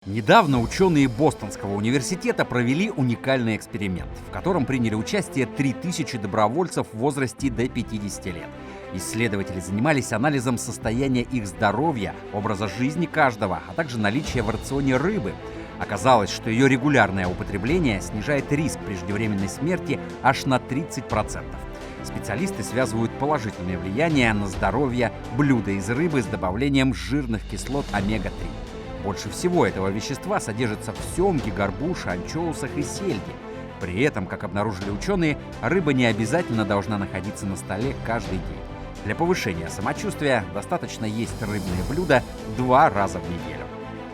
Недавно ученые Бостонского университета провели уникальный эксперимент, в котором приняли участие 3000 добровольцев в возрасте до 50 лет. Исследователи занимались анализом состояния их здоровья, образа жизни каждого, а также наличия в рационе рыбы. Оказалось, что ее регулярное употребление снижает риск преждевременной смерти аж на 30%. Специалисты связывают положительное влияние на здоровье блюда из рыбы с добавлением жирных кислот омега-3. Больше всего этого вещества содержится в семге, горбуше, анчоусах и сельде. При этом, как обнаружили ученые, рыба не обязательно должна находиться на столе каждый день. Для повышения самочувствия достаточно есть рыбные блюда 2 раза в неделю.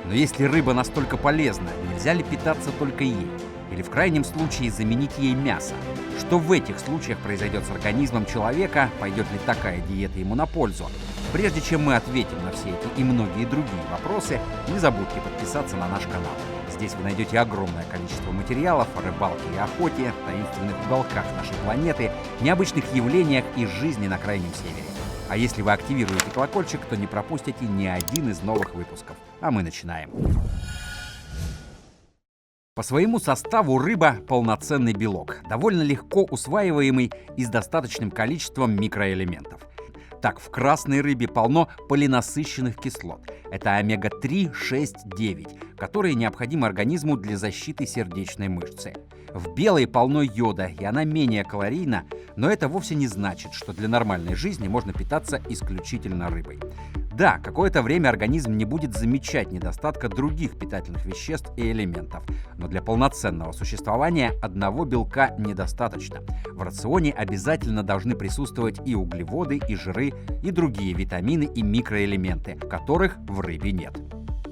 Но если рыба настолько полезна, нельзя ли питаться только ей? Или в крайнем случае заменить ей мясо? Что в этих случаях произойдет с организмом человека? Пойдет ли такая диета ему на пользу? Прежде чем мы ответим на все эти и многие другие вопросы, не забудьте подписаться на наш канал. Здесь вы найдете огромное количество материалов о рыбалке и охоте, таинственных уголках нашей планеты, необычных явлениях и жизни на Крайнем Севере. А если вы активируете колокольчик, то не пропустите ни один из новых выпусков. А мы начинаем. По своему составу рыба – полноценный белок, довольно легко усваиваемый и с достаточным количеством микроэлементов. Так, в красной рыбе полно полинасыщенных кислот. Это омега-3, 6, 9, которые необходимы организму для защиты сердечной мышцы. В белой полно йода, и она менее калорийна, но это вовсе не значит, что для нормальной жизни можно питаться исключительно рыбой. Да, какое-то время организм не будет замечать недостатка других питательных веществ и элементов, но для полноценного существования одного белка недостаточно. В рационе обязательно должны присутствовать и углеводы, и жиры, и другие витамины и микроэлементы, которых в рыбе нет.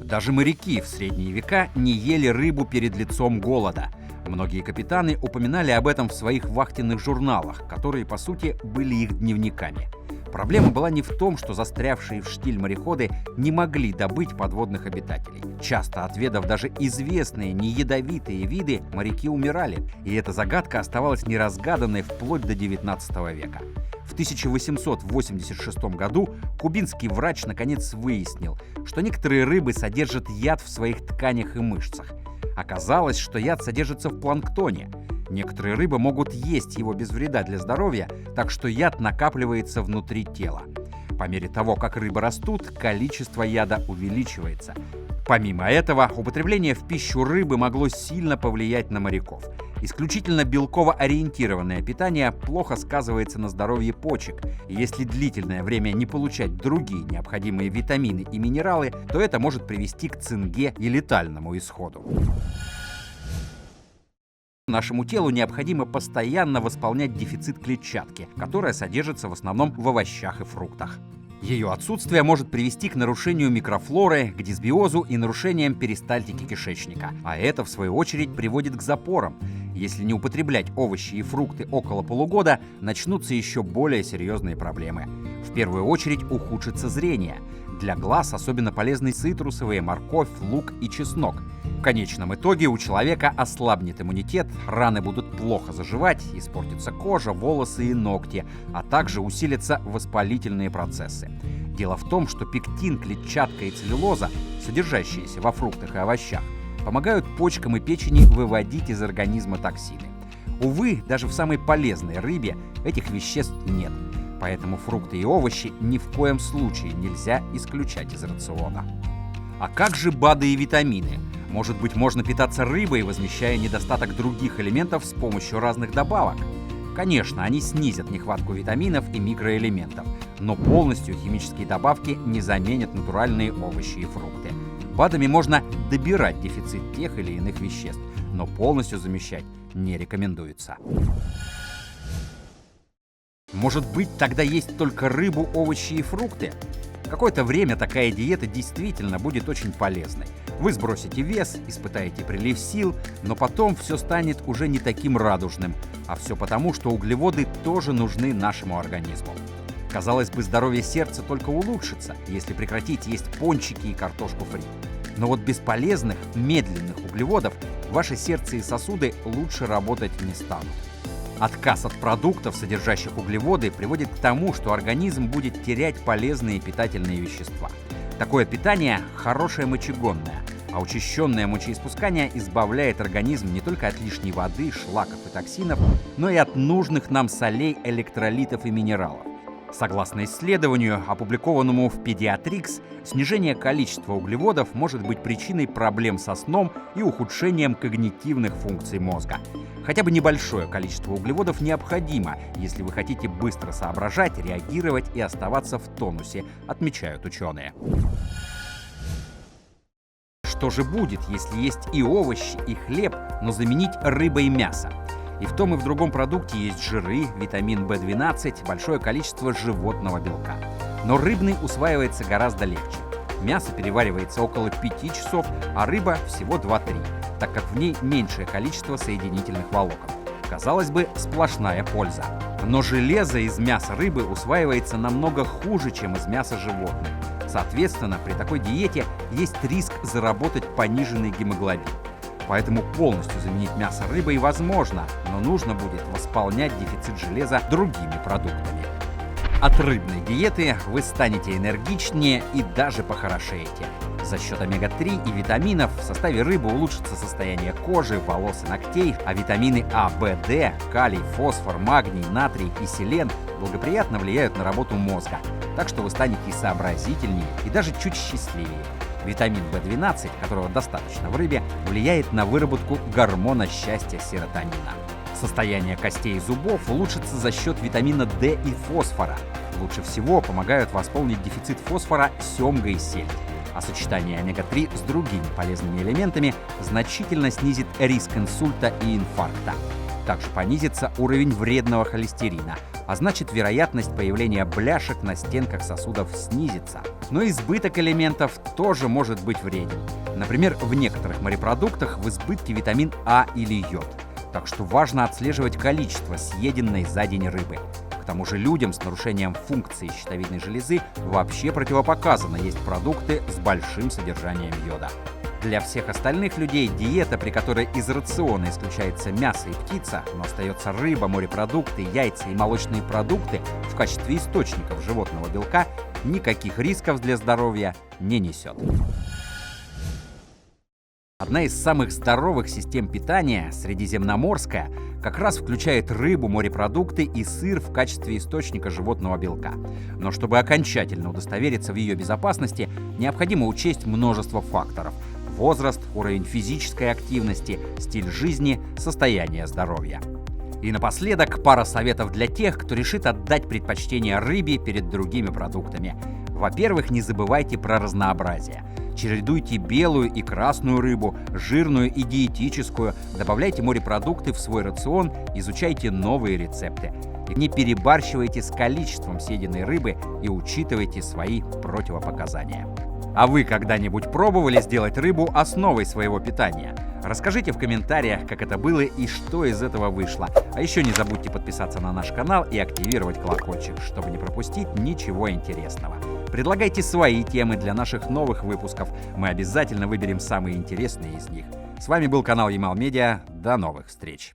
Даже моряки в средние века не ели рыбу перед лицом голода. Многие капитаны упоминали об этом в своих вахтенных журналах, которые, по сути, были их дневниками. Проблема была не в том, что застрявшие в штиль мореходы не могли добыть подводных обитателей. Часто, отведав даже известные неядовитые виды, моряки умирали, и эта загадка оставалась неразгаданной вплоть до XIX века. В 1886 году кубинский врач наконец выяснил, что некоторые рыбы содержат яд в своих тканях и мышцах. Оказалось, что яд содержится в планктоне. Некоторые рыбы могут есть его без вреда для здоровья, так что яд накапливается внутри тела. По мере того, как рыбы растут, количество яда увеличивается. Помимо этого, употребление в пищу рыбы могло сильно повлиять на моряков. Исключительно белково-ориентированное питание плохо сказывается на здоровье почек, и если длительное время не получать другие необходимые витамины и минералы, то это может привести к цинге и летальному исходу. Нашему телу необходимо постоянно восполнять дефицит клетчатки, которая содержится в основном в овощах и фруктах. Ее отсутствие может привести к нарушению микрофлоры, к дисбиозу и нарушениям перистальтики кишечника, а это, в свою очередь, приводит к запорам. Если не употреблять овощи и фрукты около полугода, начнутся еще более серьезные проблемы. В первую очередь ухудшится зрение. Для глаз особенно полезны цитрусовые, морковь, лук и чеснок. В конечном итоге у человека ослабнет иммунитет, раны будут плохо заживать, испортится кожа, волосы и ногти, а также усилятся воспалительные процессы. Дело в том, что пектин, клетчатка и целлюлоза, содержащиеся во фруктах и овощах, помогают почкам и печени выводить из организма токсины. Увы, даже в самой полезной рыбе этих веществ нет. Поэтому фрукты и овощи ни в коем случае нельзя исключать из рациона. А как же БАДы и витамины? Может быть, можно питаться рыбой, возмещая недостаток других элементов с помощью разных добавок? Конечно, они снизят нехватку витаминов и микроэлементов, но полностью химические добавки не заменят натуральные овощи и фрукты. БАДами можно добирать дефицит тех или иных веществ, но полностью замещать не рекомендуется. Может быть, тогда есть только рыбу, овощи и фрукты? Какое-то время такая диета действительно будет очень полезной. Вы сбросите вес, испытаете прилив сил, но потом все станет уже не таким радужным. А все потому, что углеводы тоже нужны нашему организму. Казалось бы, здоровье сердца только улучшится, если прекратить есть пончики и картошку фри. Но вот без полезных, медленных углеводов ваше сердце и сосуды лучше работать не станут. Отказ от продуктов, содержащих углеводы, приводит к тому, что организм будет терять полезные питательные вещества. Такое питание хорошее мочегонное, А учащенное мочеиспускание избавляет организм не только от лишней воды, шлаков и токсинов, но и от нужных нам солей, электролитов и минералов. Согласно исследованию, опубликованному в Pediatrics, снижение количества углеводов может быть причиной проблем со сном и ухудшением когнитивных функций мозга. Хотя бы небольшое количество углеводов необходимо, если вы хотите быстро соображать, реагировать и оставаться в тонусе, отмечают ученые. Что же будет, если есть и овощи, и хлеб, но заменить рыбой мясо? И в том, и в другом продукте есть жиры, витамин В12, большое количество животного белка. Но рыбный усваивается гораздо легче. Мясо переваривается около 5 часов, а рыба всего 2-3, так как в ней меньшее количество соединительных волокон. Казалось бы, сплошная польза. Но железо из мяса рыбы усваивается намного хуже, чем из мяса животных. Соответственно, при такой диете есть риск заработать пониженный гемоглобин. Поэтому полностью заменить мясо рыбой возможно, но нужно будет восполнять дефицит железа другими продуктами. От рыбной диеты вы станете энергичнее и даже похорошеете. За счет омега-3 и витаминов в составе рыбы улучшится состояние кожи, волос и ногтей, а витамины А, В, Д, калий, фосфор, магний, натрий и селен благоприятно влияют на работу мозга, так что вы станете и сообразительнее, и даже чуть счастливее. Витамин В12, которого достаточно в рыбе, влияет на выработку гормона счастья серотонина. Состояние костей и зубов улучшится за счет витамина D и фосфора. Лучше всего помогают восполнить дефицит фосфора семга и сельдь. А сочетание омега-3 с другими полезными элементами значительно снизит риск инсульта и инфаркта. Также понизится уровень вредного холестерина, а значит, вероятность появления бляшек на стенках сосудов снизится. Но избыток элементов тоже может быть вреден. Например, в некоторых морепродуктах в избытке витамин А или йод. Так что важно отслеживать количество съеденной за день рыбы. К тому же людям с нарушением функции щитовидной железы вообще противопоказано есть продукты с большим содержанием йода. Для всех остальных людей диета, при которой из рациона исключается мясо и птица, но остается рыба, морепродукты, яйца и молочные продукты в качестве источников животного белка, никаких рисков для здоровья не несет. Одна из самых здоровых систем питания, средиземноморская, как раз включает рыбу, морепродукты и сыр в качестве источника животного белка. Но чтобы окончательно удостовериться в ее безопасности, необходимо учесть множество факторов: возраст, уровень физической активности, стиль жизни, состояние здоровья. И напоследок пара советов для тех, кто решит отдать предпочтение рыбе перед другими продуктами. Во-первых, не забывайте про разнообразие. Чередуйте белую и красную рыбу, жирную и диетическую, добавляйте морепродукты в свой рацион, изучайте новые рецепты. Не перебарщивайте с количеством съеденной рыбы и учитывайте свои противопоказания. А вы когда-нибудь пробовали сделать рыбу основой своего питания? Расскажите в комментариях, как это было и что из этого вышло. А еще не забудьте подписаться на наш канал и активировать колокольчик, чтобы не пропустить ничего интересного. Предлагайте свои темы для наших новых выпусков. Мы обязательно выберем самые интересные из них. С вами был канал Ямал Медиа. До новых встреч!